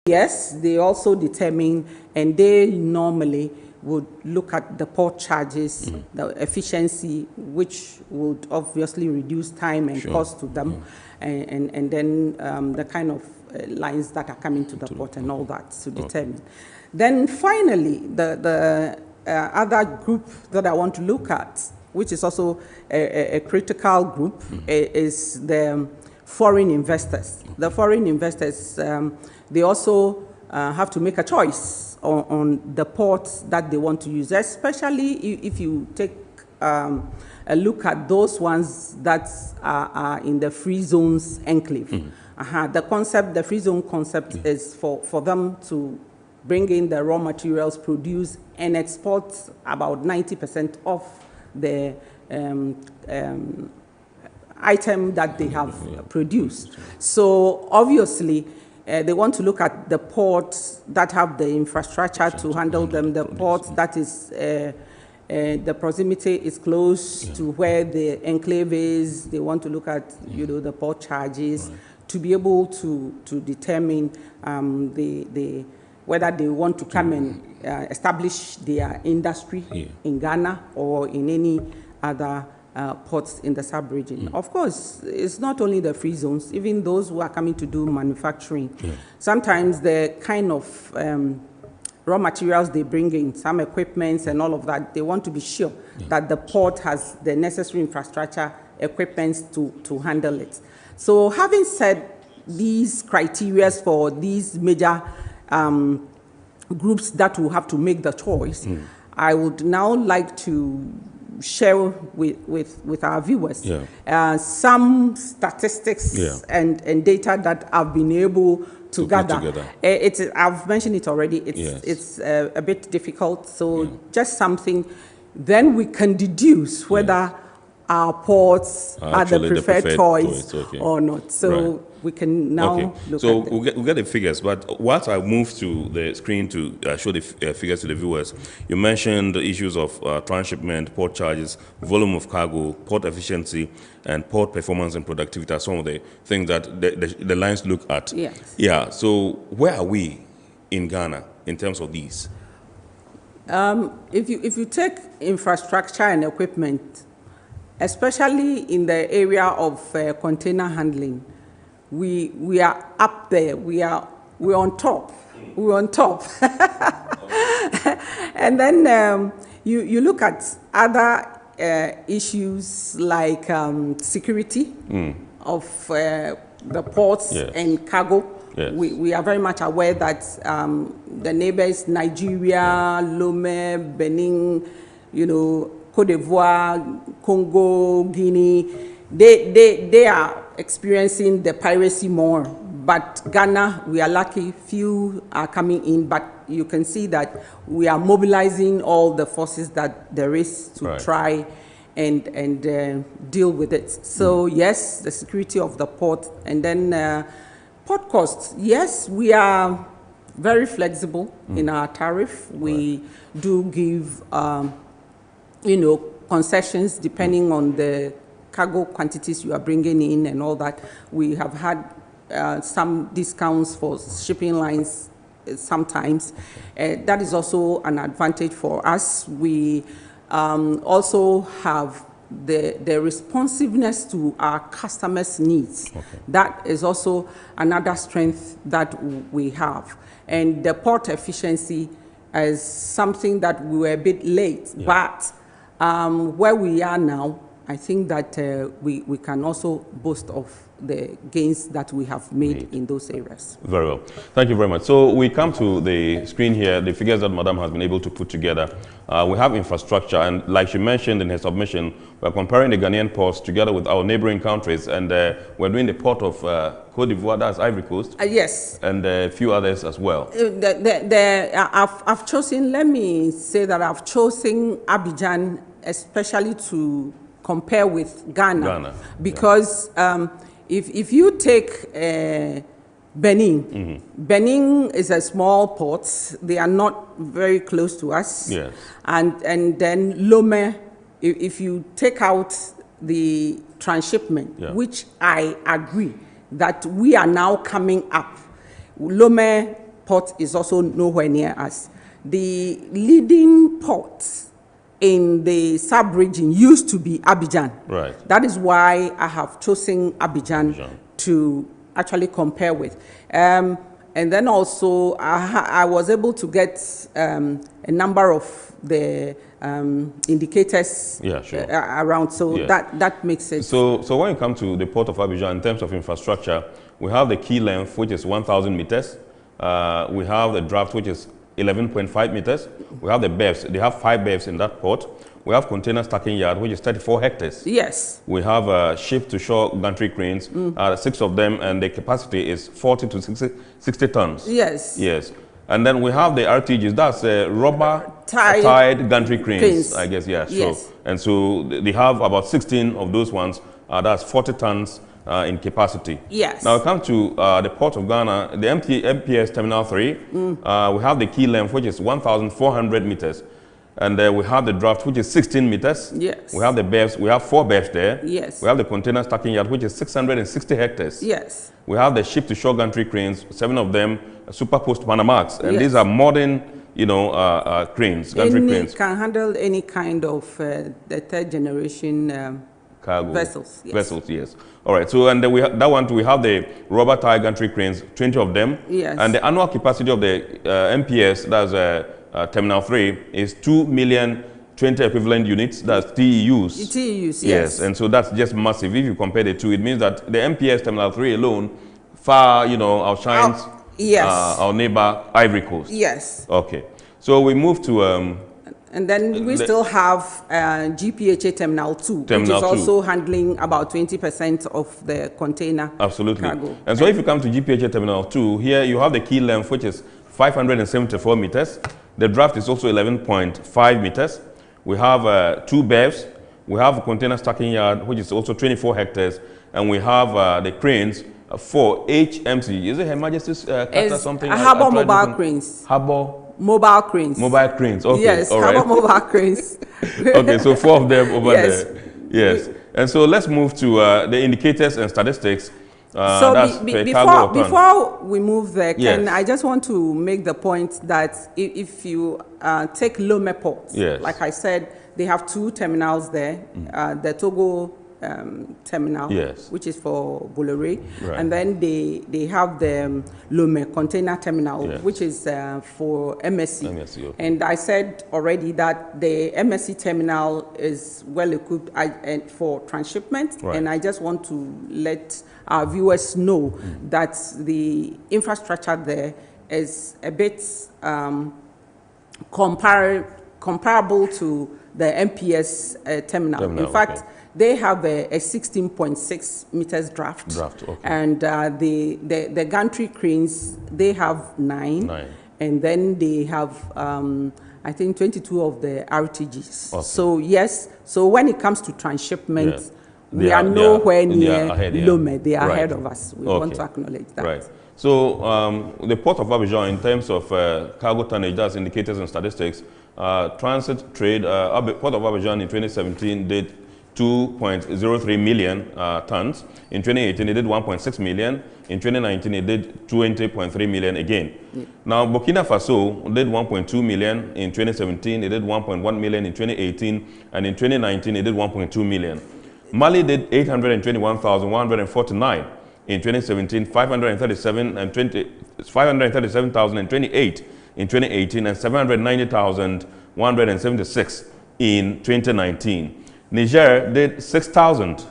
yes, they also determine, and they normally would look at the port charges, the efficiency, which would obviously reduce time and cost to them, and then the kind of lines that are coming to the port and all that to determine. Then finally, the other group that I want to look at, which is also a critical group, is the foreign investors. The foreign investors, they also have to make a choice on the ports that they want to use, especially if you take a look at those ones that are in the free zones enclave. The concept, the free zone concept is for them to bring in the raw materials, produce and export about 90% of the item that they have produced. So obviously, they want to look at the ports that have the infrastructure to handle them, the ports that is, the proximity is close to where the enclave is. They want to look at, the port charges to be able to determine whether they want to come and establish their industry in Ghana or in any other ports in the sub-region. Of course, it's not only the free zones, even those who are coming to do manufacturing. Sometimes the kind of raw materials they bring in, some equipments and all of that, they want to be sure that the port has the necessary infrastructure, equipments to handle it. So having said these criteria for these major groups that will have to make the choice, I would now like to share with our viewers some statistics and data that I've been able to gather. I've mentioned it already. It's a bit difficult, so just something. Then we can deduce whether our ports are the preferred choice or not. So we can now look so at we'll get the figures, but whilst I move to the screen to show the figures to the viewers, you mentioned the issues of transshipment, port charges, volume of cargo, port efficiency, and port performance and productivity are some of the things that the lines look at. So where are we in Ghana in terms of these? If you take infrastructure and equipment, especially in the area of container handling, we are up there. We're on top. We're on top. And then you look at other issues like security of the ports and cargo. We are very much aware that the neighbors, Nigeria, Lome, Benin, Côte d'Ivoire, Congo, Guinea, they are experiencing the piracy more. But Ghana, we are lucky, few are coming in, but you can see that we are mobilizing all the forces that there is to try and deal with it. So yes, the security of the port, and then port costs. Yes, we are very flexible in our tariff. We do give concessions depending on the cargo quantities you are bringing in and all that. We have had some discounts for shipping lines sometimes. That is also an advantage for us. We also have the responsiveness to our customers' needs. That is also another strength that we have. And the port efficiency is something that we were a bit late, but where we are now, I think that we can also boast of the gains that we have made in those areas. Very well. Thank you very much. So we come to the screen here, the figures that Madam has been able to put together. We have infrastructure, and like she mentioned in her submission, we're comparing the Ghanaian ports together with our neighboring countries, and we're doing the port of Côte d'Ivoire, that's Ivory Coast. Yes. And a few others as well. I've chosen, let me say that I've chosen Abidjan especially to compare with Ghana. Because if you take Benin, Benin is a small port. They are not very close to us. And then Lome, if you take out the transshipment, which I agree that we are now coming up. Lome port is also nowhere near us. The leading port in the sub-region used to be Abidjan. Right. That is why I have chosen Abidjan to actually compare with. And then also, I was able to get a number of the indicators around, so that makes it. So when you come to the port of Abidjan, in terms of infrastructure, we have the quay length, which is 1,000 meters. We have the draft, which is 11.5 meters. We have the berths. They have 5 berths in that port. We have container stacking yard, which is 34 hectares. Yes. We have ship-to-shore gantry cranes, 6 of them, and the capacity is 40 to 60 tons. Yes. Yes. And then we have the RTGs, that's rubber-tied gantry cranes, I guess, yeah. Yes. So, and so they have about 16 of those ones, that's 40 tons in capacity. Yes. Now we come to the Port of Ghana, the MPS Terminal 3. We have the quay length, which is 1,400 meters. And we have the draft, which is 16 meters. Yes. We have the berths. We have 4 berths there. Yes. We have the container stacking yard, which is 660 hectares. Yes. We have the ship-to-shore gantry cranes, 7 of them, Super Post Panamax. And yes. these are modern, you know, cranes, gantry cranes. Can handle any kind of the third generation cargo vessels. Yes. Vessels, yes. All right. So, and then we we have the rubber tie gantry cranes, 20 of them. Yes. And the annual capacity of the MPS, that's Terminal 3, is 2,020,000 equivalent units. That's TEUs. TEUs, yes. Yes. And so that's just massive. If you compare the two, it means that the MPS Terminal 3 alone far, you know, outshines our neighbor Ivory Coast. Yes. Okay. So we move to and then we still have GPHA Terminal 2, which is also handling about 20% of the container cargo. And so if you come to GPHA Terminal 2, here you have the quay length, which is 574 meters. The draft is also 11.5 meters. We have 2 berths. We have a container stacking yard, which is also 24 hectares. And we have the cranes for HMC. Is it Her Majesty's Keta something? Harbour mobile cranes. Harbour mobile cranes. Mobile cranes, okay. Yes, all right. Harbour mobile cranes. Okay, so 4 of them over there. Yes. And so let's move to the indicators and statistics. So before we move there, I just want to make the point that if you take Lome Port, like I said, they have 2 terminals there, the Togo terminal, which is for Bolloré, and then they have the Lome container terminal, which is for MSC. And I said already that the MSC terminal is well equipped for transshipment, and I just want to let our viewers know that the infrastructure there is a bit comparable to the MPS terminal. In fact, they have a 16.6 meters draft. And the gantry cranes, they have 9. And then they have, I think, 22 of the RTGs. So yes, so when it comes to transshipment, we are nowhere near Lome. They are ahead of us. We want to acknowledge that. Right. So the Port of Abidjan, in terms of cargo tonnage, that's indicators and statistics, transit trade, Port of Abidjan in 2017 did 2.03 million tons. In 2018, it did 1.6 million. In 2019, it did 20.3 million again. Now, Burkina Faso did 1.2 million in 2017. It did 1.1 million in 2018. And in 2019, it did 1.2 million. Mali did 821,149 in 2017, 537,028 in 2018, and 790,176 in 2019. Niger did 6,000,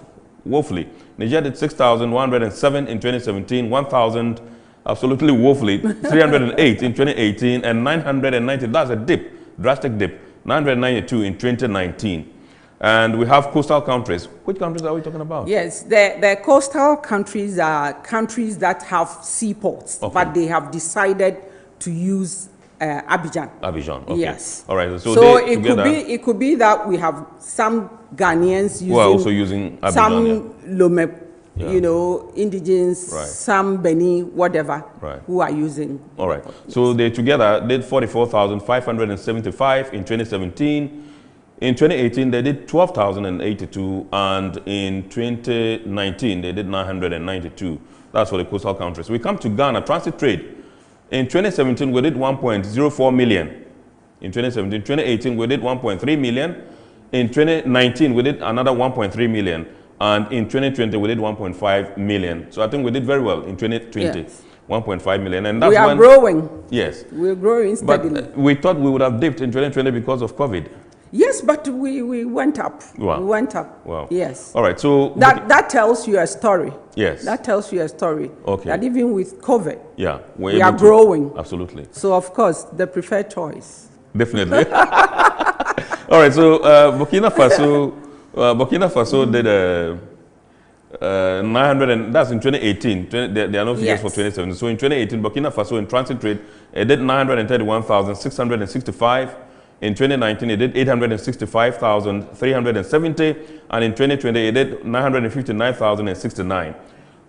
woefully. Niger did 6,107 in 2017, 1,000, absolutely woefully, 308 in 2018, and 990, that's a dip, drastic dip, 992 in 2019. And we have coastal countries. Which countries are we talking about? Yes, the coastal countries are countries that have seaports, but they have decided to use Abidjan. Abidjan, okay. Yes. All right. So it could be that we have some Ghanaians using, also using Abidjan, some Lome, you know, indigenes, some Beni, whatever, who are using. All right. So they together did 44,575 in 2017. In 2018, they did 12,082, and in 2019, they did 992. That's for the coastal countries. We come to Ghana, transit trade. In 2017, we did 1.04 million. In 2017, 2018, we did 1.3 million. In 2019, we did another 1.3 million. And in 2020, we did 1.5 million. So I think we did very well in 2020. Yes. 1.5 million. And that's we are growing. Yes. We're growing steadily. But we thought we would have dipped in 2020 because of COVID. Yes, but we went up. Wow. We went up. Wow. Yes. All right. So that tells you a story. Yes. That tells you a story. Okay. That even with COVID, yeah, we are growing. Absolutely. So of course, the preferred choice. Definitely. All right. So Burkina Faso did 900, and that's in 2018. There are no figures for 2017. So in 2018, Burkina Faso in transit trade, it did 931,665. In 2019, it did 865,370. And in 2020, it did 959,069.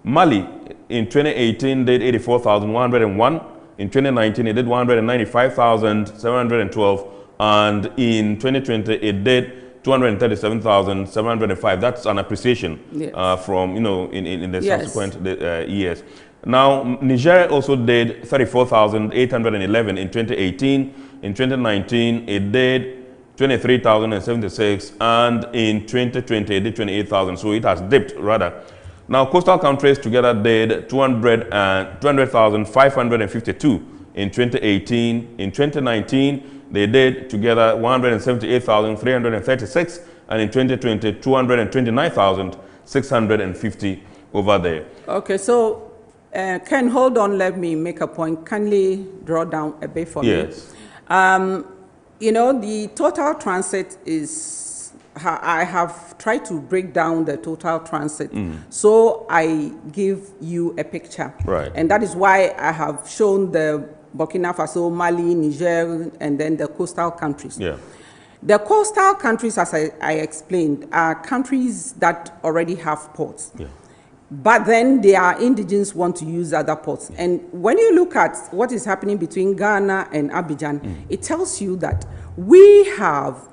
Mali in 2018 did 84,101. In 2019, it did 195,712. And in 2020, it did 237,705. That's an appreciation from, in the subsequent years. Now, Niger also did 34,811 in 2018. In 2019, it did 23,076. And in 2020, it did 28,000. So it has dipped, rather. Now, coastal countries together did 200,552 in 2018. In 2019, they did together 178,336, and in 2020, 229,650 over there. Okay, so Ken, hold on, let me make a point. Kindly draw down a bit for me. Yes. The total transit is, I have tried to break down the total transit. So I give you a picture. Right. And that is why I have shown the Burkina Faso, Mali, Niger, and then the coastal countries. Yeah. The coastal countries, as I explained, are countries that already have ports. Yeah. But then their indigents want to use other ports. And when you look at what is happening between Ghana and Abidjan, it tells you that we have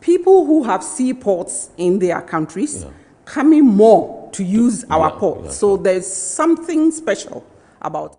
people who have seaports in their countries coming more to use our ports. So there's something special about it.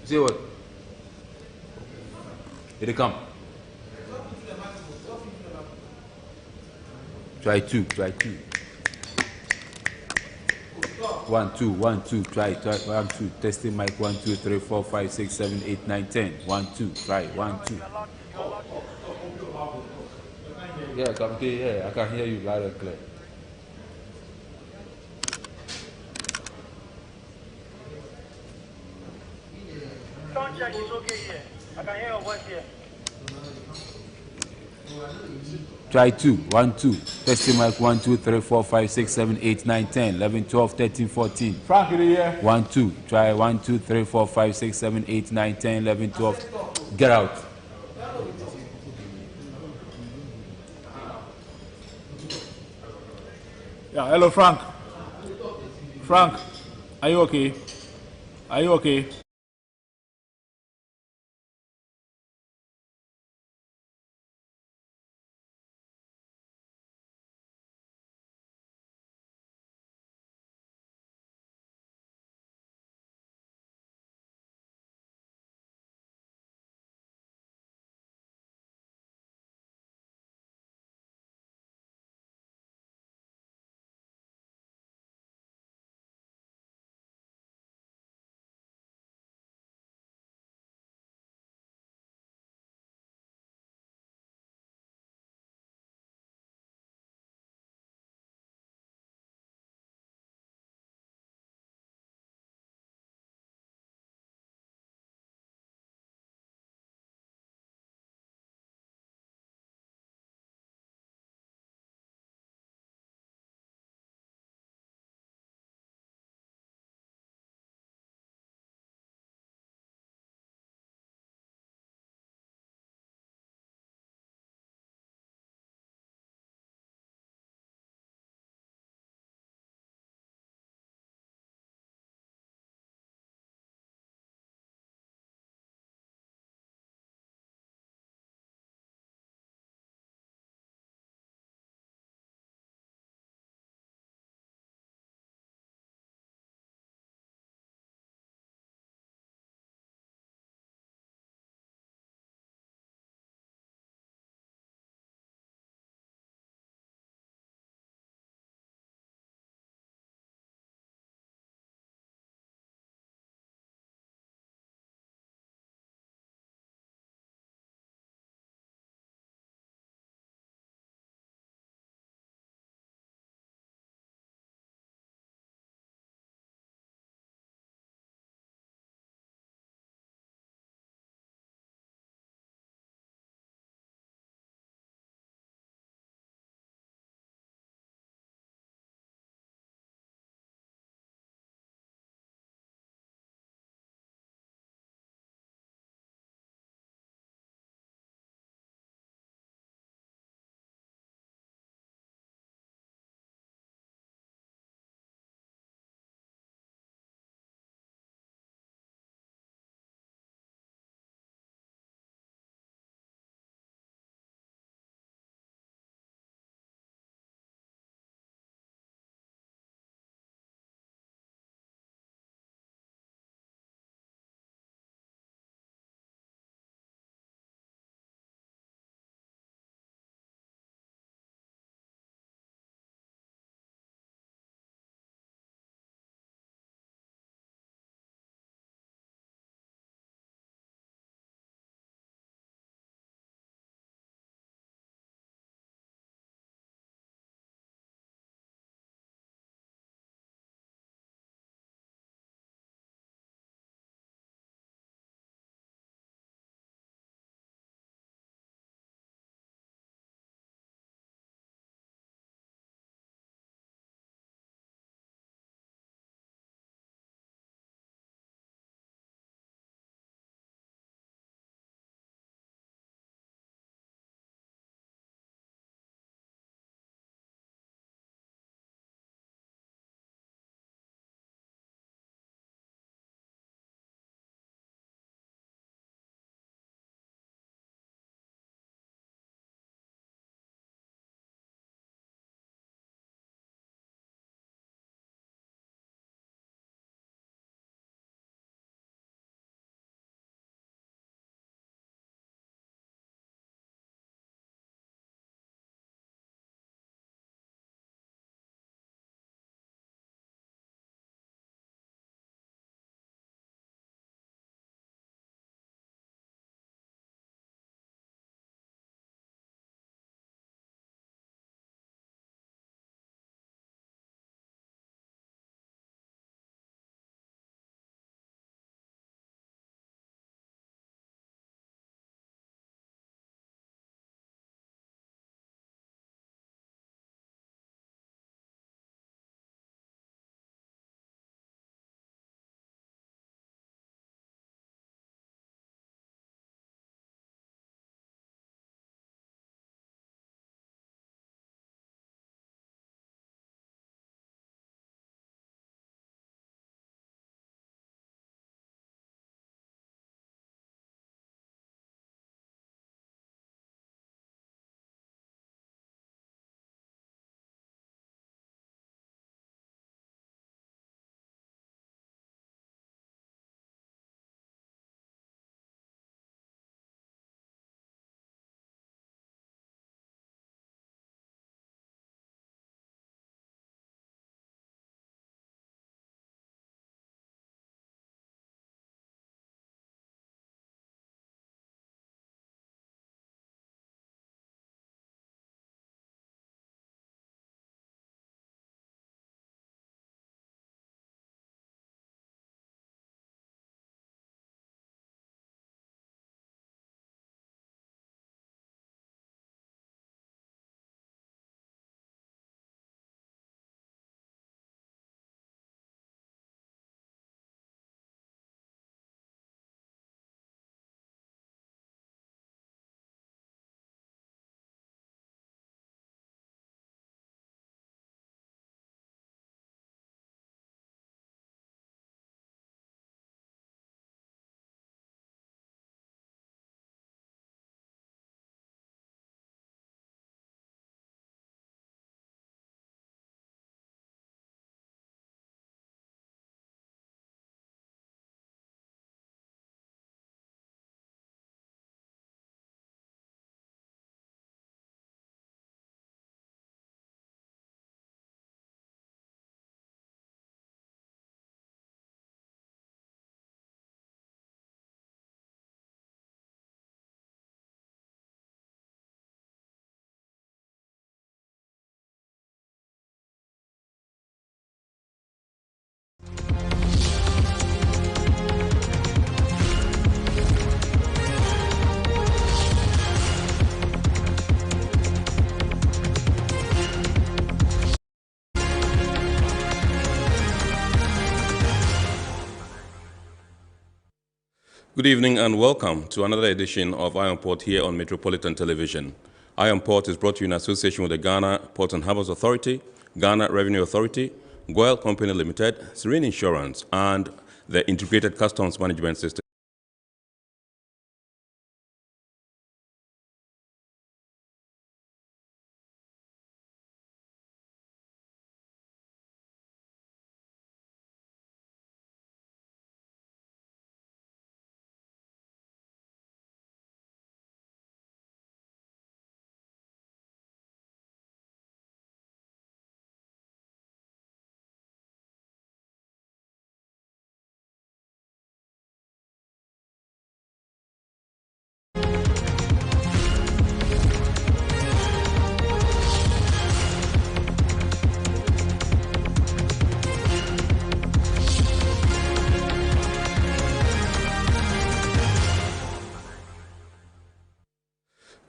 See what? Here they come. Try two. 1, 2, 1, 2, try, 1, 2, testing mic, 1, 2, 3, 4, 5, 6, 7, 8, 9, 10. 1, 2, try, 1, 2. Yeah, come here, yeah, I can hear you loud and clear. Sound check is okay here. I can hear your voice here. Try 2. 1, 2. Testing mic 1, 2, 3, 4, 5, 6, 7, 8, 9, 10, 11, 12, 13, 14. Frank, you here? 1, 2. Try 1, 2, 3, 4, 5, 6, 7, 8, 9, 10, 11, 12. Get out. Yeah, hello, Frank. Frank, are you okay? Are you okay? Good evening and welcome to another edition of Iron Port here on Metropolitan Television. Iron Port is brought to you in association with the Ghana Port and Harbours Authority, Ghana Revenue Authority, Goyle Company Limited, Serene Insurance, and the Integrated Customs Management System.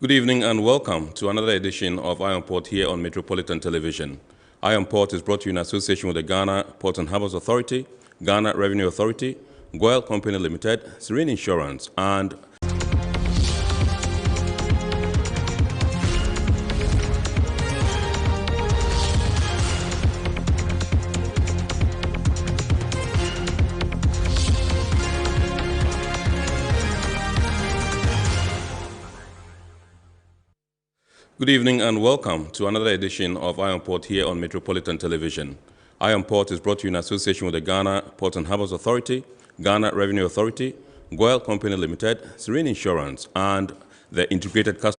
Good evening and welcome to another edition of Iron Port here on Metropolitan Television. Iron Port is brought to you in association with the Ghana Port and Harbours Authority, Ghana Revenue Authority, Goyle Company Limited, Serene Insurance, and Good evening and welcome to another edition of Iron Port here on Metropolitan Television. Iron Port is brought to you in association with the Ghana Port and Harbours Authority, Ghana Revenue Authority, Goyle Company Limited, Serene Insurance, and the Integrated Customs.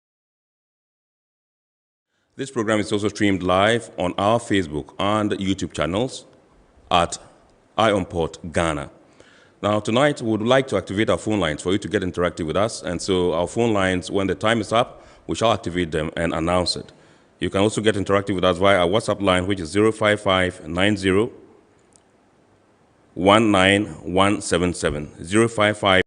This program is also streamed live on our Facebook and YouTube channels at Iron Port Ghana. Now, tonight, we would like to activate our phone lines for you to get interactive with us. And so our phone lines, when the time is up, we shall activate them and announce it. You can also get interactive with us via our WhatsApp line, which is 055 90 19177. 055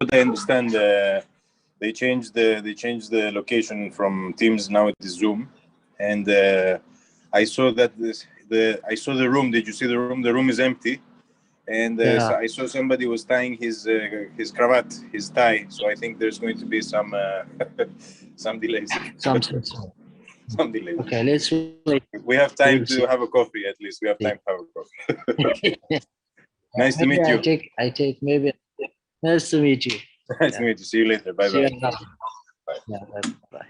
I understand, they changed the location from Teams. Now it is Zoom, and I saw that I saw the room. Did you see the room? The room is empty, and so I saw somebody was tying his cravat, his tie. So I think there's going to be some some delays. Something. Some delays. Okay, let's wait. We have time to have a coffee. At least we have time to have a coffee. Nice to meet you. I take maybe. Nice to meet you. Nice to meet you. See you later. Bye See you bye. around. Yeah, bye.